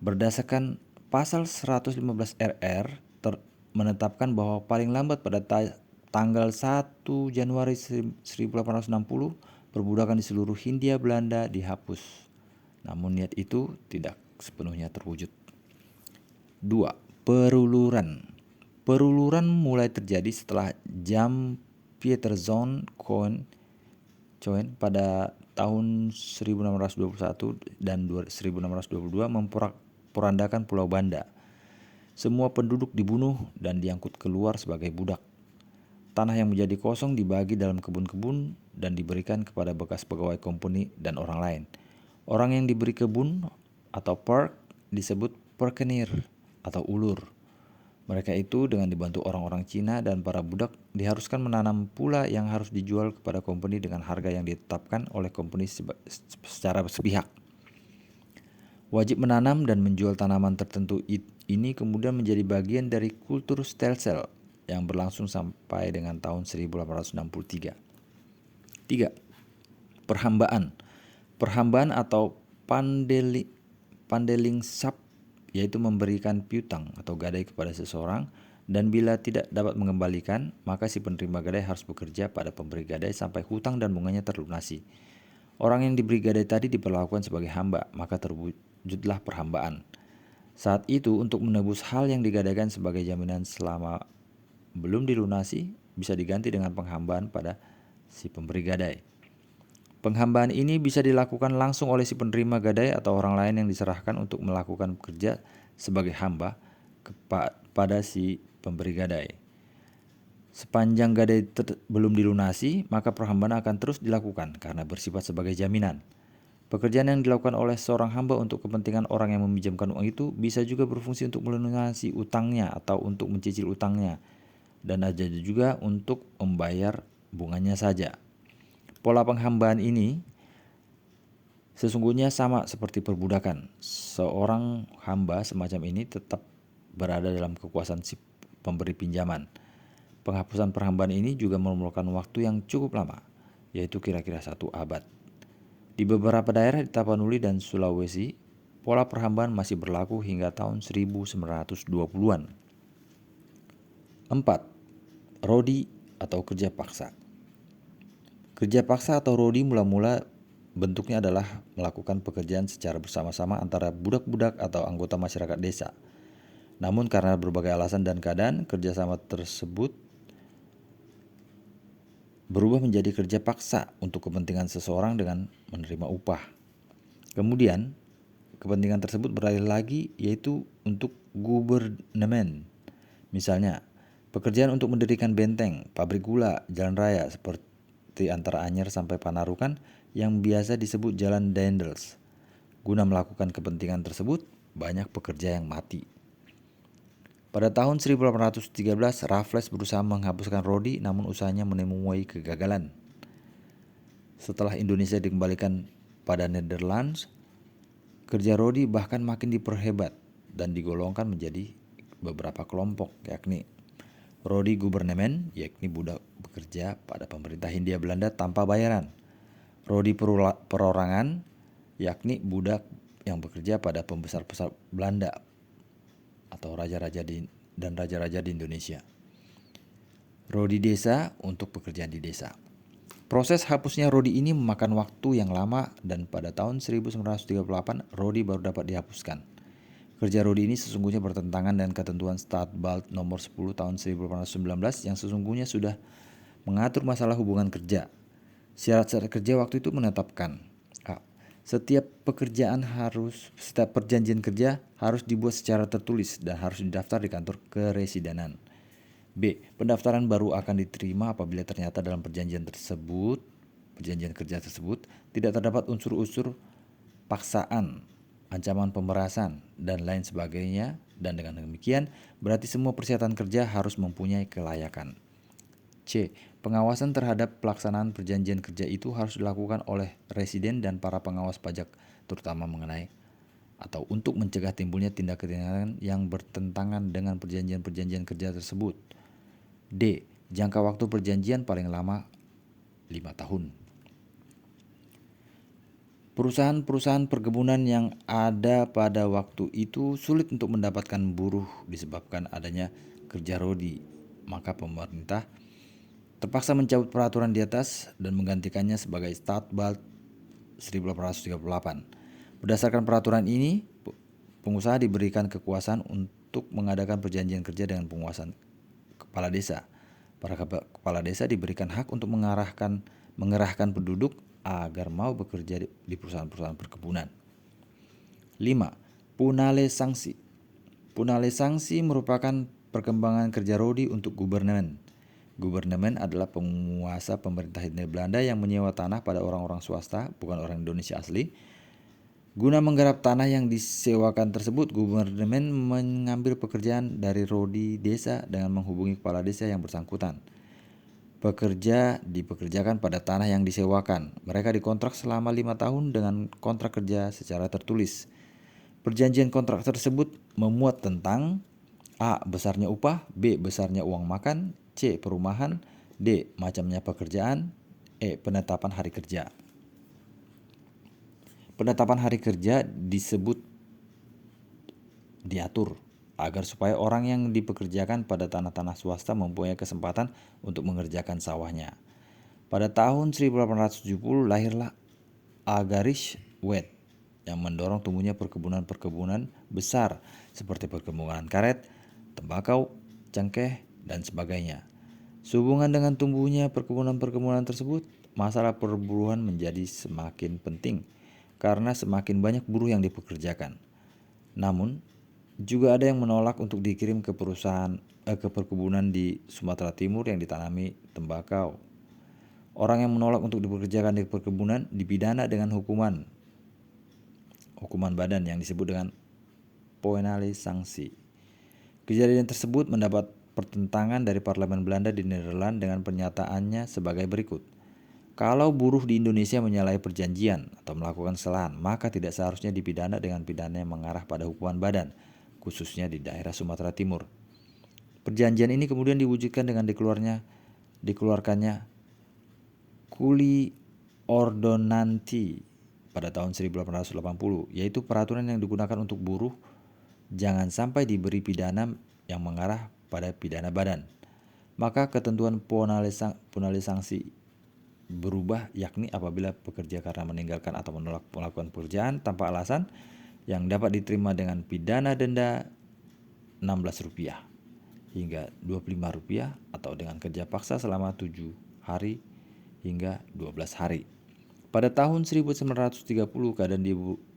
Berdasarkan pasal 115 RR menetapkan bahwa paling lambat pada tanggal 1 Januari 1860 perbudakan di seluruh Hindia Belanda dihapus. Namun niat itu tidak sepenuhnya terwujud. 2. Peruluran. Peruluran mulai terjadi setelah Jan Pieterszoon Coen pada tahun 1621 dan 1622 memporandakan Pulau Banda. Semua penduduk dibunuh dan diangkut keluar sebagai budak. Tanah yang menjadi kosong dibagi dalam kebun-kebun dan diberikan kepada bekas pegawai company dan orang lain. Orang yang diberi kebun atau park disebut parkeneer atau ulur. Mereka itu dengan dibantu orang-orang Cina dan para budak diharuskan menanam pula yang harus dijual kepada company dengan harga yang ditetapkan oleh company secara sepihak. Wajib menanam dan menjual tanaman tertentu ini kemudian menjadi bagian dari kultur stelsel yang berlangsung sampai dengan tahun 1863. 3. Perhambaan. Perhambaan atau pandelingsap yaitu memberikan piutang atau gadai kepada seseorang, dan bila tidak dapat mengembalikan, maka si penerima gadai harus bekerja pada pemberi gadai sampai hutang dan bunganya terlunasi. Orang yang diberi gadai tadi diperlakukan sebagai hamba, maka terwujudlah perhambaan. Saat itu untuk menebus hal yang digadaikan sebagai jaminan selama belum dilunasi bisa diganti dengan penghambaan pada si pemberi gadai. Penghambaan ini bisa dilakukan langsung oleh si penerima gadai atau orang lain yang diserahkan untuk melakukan kerja sebagai hamba kepada si pemberi gadai. Sepanjang gadai belum dilunasi, maka perhambaan akan terus dilakukan karena bersifat sebagai jaminan. Pekerjaan yang dilakukan oleh seorang hamba untuk kepentingan orang yang meminjamkan uang itu bisa juga berfungsi untuk melunasi utangnya atau untuk mencicil utangnya, dan ada juga untuk membayar bunganya saja. Pola penghambaan ini sesungguhnya sama seperti perbudakan. Seorang hamba semacam ini tetap berada dalam kekuasaan si pemberi pinjaman. Penghapusan perhambaan ini juga memerlukan waktu yang cukup lama, yaitu kira-kira 1 abad. Di beberapa daerah di Tapanuli dan Sulawesi, pola perhambaan masih berlaku hingga tahun 1920-an. 4. Rodi atau kerja paksa. Kerja paksa atau rodi mula-mula bentuknya adalah melakukan pekerjaan secara bersama-sama antara budak-budak atau anggota masyarakat desa. Namun karena berbagai alasan dan keadaan, kerjasama tersebut berubah menjadi kerja paksa untuk kepentingan seseorang dengan menerima upah. Kemudian, kepentingan tersebut beralih lagi yaitu untuk gubernemen. Misalnya, pekerjaan untuk mendirikan benteng, pabrik gula, jalan raya seperti antara Anyer sampai Panarukan yang biasa disebut Jalan Daendels. Guna melakukan kepentingan tersebut, banyak pekerja yang mati. Pada tahun 1813, Raffles berusaha menghapuskan rodi, namun usahanya menemui kegagalan. Setelah Indonesia dikembalikan pada Netherlands, kerja rodi bahkan makin diperhebat dan digolongkan menjadi beberapa kelompok, yakni rodi gubernemen, yakni budak bekerja pada pemerintah Hindia Belanda tanpa bayaran. Rodi perorangan, yakni budak yang bekerja pada pembesar-pembesar Belanda atau raja-raja di Indonesia. Rodi desa untuk pekerjaan di desa. Proses hapusnya rodi ini memakan waktu yang lama dan pada tahun 1938 rodi baru dapat dihapuskan. Kerja rodi ini sesungguhnya bertentangan dengan ketentuan Stadtbald nomor 10 tahun 1819 yang sesungguhnya sudah mengatur masalah hubungan kerja. Syarat-syarat kerja waktu itu menetapkan setiap perjanjian kerja harus dibuat secara tertulis dan harus didaftar di kantor keresidenan. B. Pendaftaran baru akan diterima apabila ternyata dalam perjanjian kerja tersebut tidak terdapat unsur-unsur paksaan, ancaman pemerasan, dan lain sebagainya, dan dengan demikian berarti semua persyaratan kerja harus mempunyai kelayakan. C. Pengawasan terhadap pelaksanaan perjanjian kerja itu harus dilakukan oleh residen dan para pengawas pajak, terutama mengenai atau untuk mencegah timbulnya tindak-tindakan yang bertentangan dengan perjanjian-perjanjian kerja tersebut. D. Jangka waktu perjanjian paling lama 5 tahun. Perusahaan-perusahaan perkebunan yang ada pada waktu itu sulit untuk mendapatkan buruh disebabkan adanya kerja rodi. Maka pemerintah terpaksa mencabut peraturan di atas dan menggantikannya sebagai Stadtbald 1838. Berdasarkan peraturan ini, pengusaha diberikan kekuasaan untuk mengadakan perjanjian kerja dengan penguasa kepala desa. Para kepala desa diberikan hak untuk mengerahkan penduduk agar mau bekerja di perusahaan-perusahaan perkebunan. 5. Punale Sanksi. Punale Sanksi merupakan perkembangan kerja rodi untuk gubernemen. Gubernemen adalah penguasa pemerintah Hindia Belanda yang menyewa tanah pada orang-orang swasta, bukan orang Indonesia asli. Guna menggarap tanah yang disewakan tersebut, gubernemen mengambil pekerjaan dari rodi desa dengan menghubungi kepala desa yang bersangkutan. Pekerja dipekerjakan pada tanah yang disewakan. Mereka dikontrak selama 5 tahun dengan kontrak kerja secara tertulis. Perjanjian kontrak tersebut memuat tentang A. Besarnya upah, B. Besarnya uang makan, C. Perumahan, D. Macamnya pekerjaan, E. Penetapan hari kerja. Penetapan hari kerja diatur agar supaya orang yang dipekerjakan pada tanah-tanah swasta mempunyai kesempatan untuk mengerjakan sawahnya. Pada tahun 1870 lahirlah Agarich Wet yang mendorong tumbuhnya perkebunan-perkebunan besar seperti perkebunan karet, tembakau, cengkeh, dan sebagainya. Sehubungan dengan tumbuhnya perkebunan-perkebunan tersebut, masalah perburuan menjadi semakin penting karena semakin banyak buruh yang dipekerjakan. Namun, juga ada yang menolak untuk dikirim ke perkebunan di Sumatera Timur yang ditanami tembakau. Orang yang menolak untuk dipekerjakan di perkebunan dipidana dengan hukuman badan yang disebut dengan Punale Sanksi. Kejadian tersebut mendapat pertentangan dari Parlemen Belanda di Nederland dengan pernyataannya sebagai berikut. Kalau buruh di Indonesia menyalahi perjanjian atau melakukan kesalahan, maka tidak seharusnya dipidana dengan pidana yang mengarah pada hukuman badan, khususnya di daerah Sumatera Timur. Perjanjian ini kemudian diwujudkan dengan dikeluarkannya Kuli Ordonanti pada tahun 1880, yaitu peraturan yang digunakan untuk buruh jangan sampai diberi pidana yang mengarah pada pidana badan. Maka ketentuan Punale Sanksi berubah, yakni apabila pekerja karena meninggalkan atau menolak melakukan pekerjaan tanpa alasan yang dapat diterima dengan pidana denda Rp16 hingga Rp25 atau dengan kerja paksa selama 7 hari hingga 12 hari. Pada tahun 1930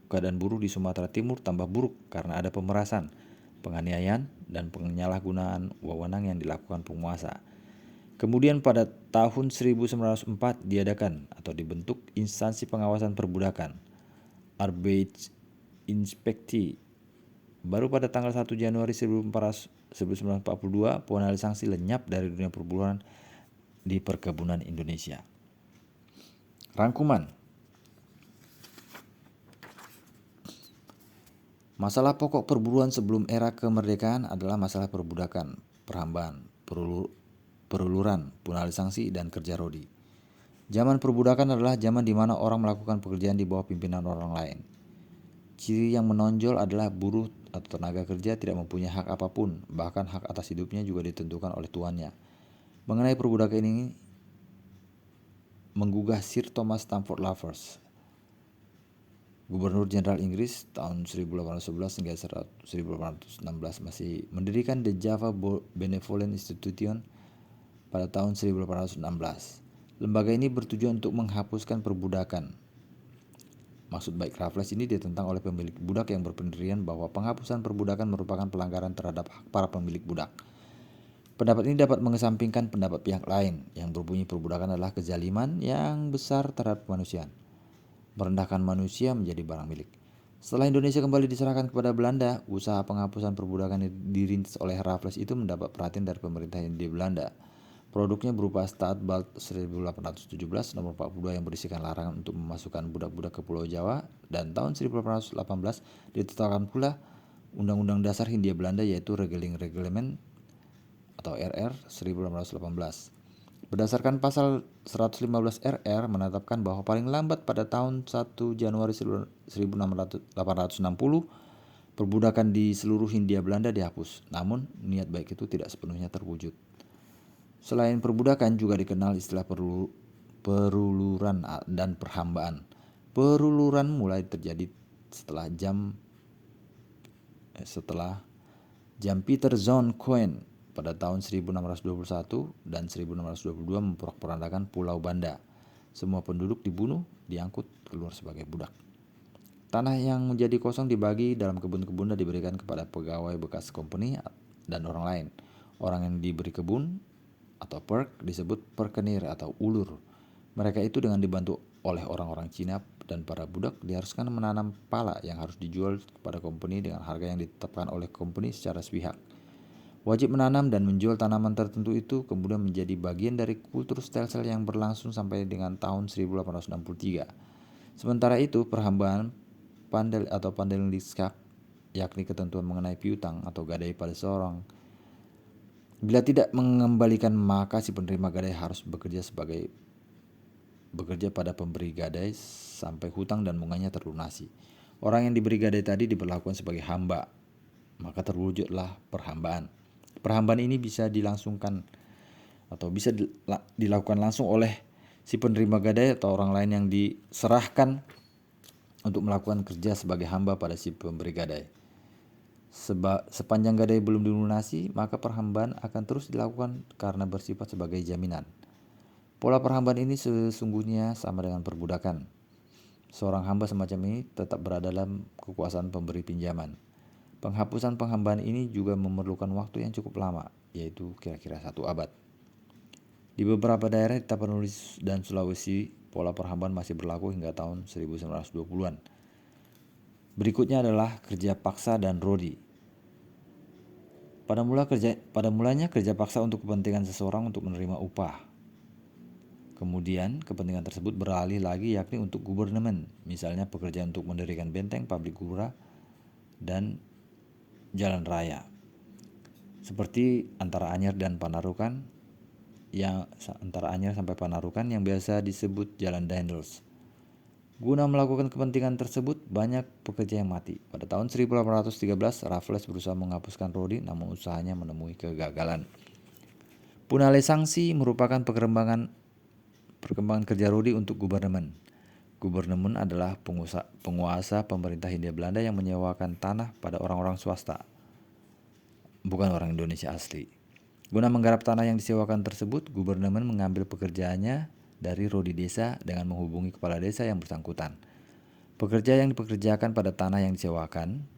keadaan buruh di Sumatera Timur tambah buruk karena ada pemerasan, penganiayaan, dan penyalahgunaan wewenang yang dilakukan penguasa. Kemudian pada tahun 1904 diadakan atau dibentuk instansi pengawasan perbudakan, Arbeitsinspektie. Baru pada tanggal 1 Januari 1942, Punale Sanksi lenyap dari dunia perburuan di perkebunan Indonesia. Rangkuman. Masalah pokok perburuan sebelum era kemerdekaan adalah masalah perbudakan, perhambaan, peruluran, Punale Sanksi, dan kerja rodi. Zaman perbudakan adalah zaman di mana orang melakukan pekerjaan di bawah pimpinan orang lain. Ciri yang menonjol adalah buruh atau tenaga kerja tidak mempunyai hak apapun, bahkan hak atas hidupnya juga ditentukan oleh tuannya. Mengenai perbudakan ini menggugah Sir Thomas Stamford Raffles, Gubernur Jenderal Inggris tahun 1811 hingga 1816, masih mendirikan The Java Benevolent Institution pada tahun 1816. Lembaga ini bertujuan untuk menghapuskan perbudakan. Maksud baik Raffles ini ditentang oleh pemilik budak yang berpendirian bahwa penghapusan perbudakan merupakan pelanggaran terhadap hak para pemilik budak. Pendapat ini dapat mengesampingkan pendapat pihak lain yang berbunyi perbudakan adalah kezaliman yang besar terhadap kemanusiaan, merendahkan manusia menjadi barang milik. Setelah Indonesia kembali diserahkan kepada Belanda, usaha penghapusan perbudakan yang dirintis oleh Raffles itu mendapat perhatian dari pemerintah Hindia Belanda. Produknya berupa Stadtbald 1817 nomor 42 yang berisikan larangan untuk memasukkan budak-budak ke Pulau Jawa, dan tahun 1818 ditetapkan pula Undang-Undang Dasar Hindia Belanda, yaitu Regeling Reglement atau RR 1818. Berdasarkan pasal 115 RR menetapkan bahwa paling lambat pada tahun 1 Januari 1860 perbudakan di seluruh Hindia Belanda dihapus. Namun niat baik itu tidak sepenuhnya terwujud. Selain perbudakan juga dikenal istilah peruluran dan perhambaan. Peruluran mulai terjadi setelah jam Peter John Cohen pada tahun 1621 dan 1622 memporak-porandakan Pulau Banda. Semua penduduk dibunuh, diangkut keluar sebagai budak. Tanah yang menjadi kosong dibagi dalam kebun-kebun dan diberikan kepada pegawai bekas company dan orang lain. Orang yang diberi kebun atau perk disebut perkenir atau ulur. Mereka itu dengan dibantu oleh orang-orang Cina dan para budak diharuskan menanam pala yang harus dijual kepada company dengan harga yang ditetapkan oleh company secara sepihak. Wajib menanam dan menjual tanaman tertentu itu kemudian menjadi bagian dari kultur stelsel yang berlangsung sampai dengan tahun 1863. Sementara itu, perhambaan Pandelingskap, yakni ketentuan mengenai piutang atau gadai pada seorang. Bila tidak mengembalikan, maka si penerima gadai harus bekerja pada pemberi gadai sampai hutang dan bunganya terlunasi. Orang yang diberi gadai tadi diperlakukan sebagai hamba, maka terwujudlah perhambaan. Perhambaan ini bisa dilangsungkan atau bisa dilakukan langsung oleh si penerima gadai atau orang lain yang diserahkan untuk melakukan kerja sebagai hamba pada si pemberi gadai. Sepanjang gadai belum dilunasi, maka perhambaan akan terus dilakukan karena bersifat sebagai jaminan. Pola perhambaan ini sesungguhnya sama dengan perbudakan. Seorang hamba semacam ini tetap berada dalam kekuasaan pemberi pinjaman. Penghapusan penghambaan ini juga memerlukan waktu yang cukup lama, yaitu kira-kira 1 abad. Di beberapa daerah di Tapanuli dan Sulawesi, pola perhambaan masih berlaku hingga tahun 1920-an. Berikutnya adalah kerja paksa dan rodi. Pada mulanya kerja paksa untuk kepentingan seseorang untuk menerima upah. Kemudian kepentingan tersebut beralih lagi yakni untuk gubernemen, misalnya pekerjaan untuk mendirikan benteng, pabrik gula, dan jalan raya. Seperti antara Anyer dan Panarukan, antara Anyer sampai Panarukan yang biasa disebut Jalan Daendels. Guna melakukan kepentingan tersebut, banyak pekerja yang mati. Pada tahun 1813, Raffles berusaha menghapuskan rodi, namun usahanya menemui kegagalan. Punale Sangsi merupakan perkembangan kerja rodi untuk gubernemen. Gubernemen adalah penguasa pemerintah Hindia Belanda yang menyewakan tanah pada orang-orang swasta, bukan orang Indonesia asli. Guna menggarap tanah yang disewakan tersebut, gubernemen mengambil pekerjaannya dari rodi desa dengan menghubungi kepala desa yang bersangkutan. Pekerja yang dipekerjakan pada tanah yang disewakan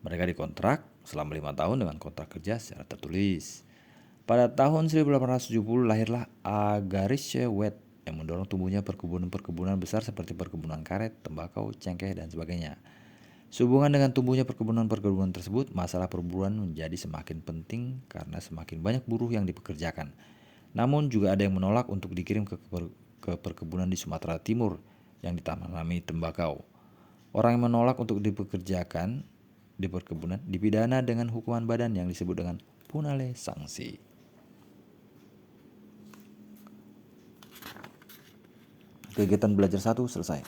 Mereka dikontrak selama 5 tahun dengan kontrak kerja secara tertulis. Pada tahun 1870 lahirlah Agarische Wet yang mendorong tumbuhnya perkebunan besar seperti perkebunan karet, tembakau, cengkeh, dan sebagainya. Sehubungan dengan tumbuhnya perkebunan tersebut, masalah perburuan menjadi semakin penting karena semakin banyak buruh yang dipekerjakan. Namun juga ada yang menolak untuk dikirim ke perkebunan di Sumatera Timur yang ditanami tembakau. Orang yang menolak untuk dipekerjakan di perkebunan dipidana dengan hukuman badan yang disebut dengan punale sanksi. Kegiatan belajar 1 selesai.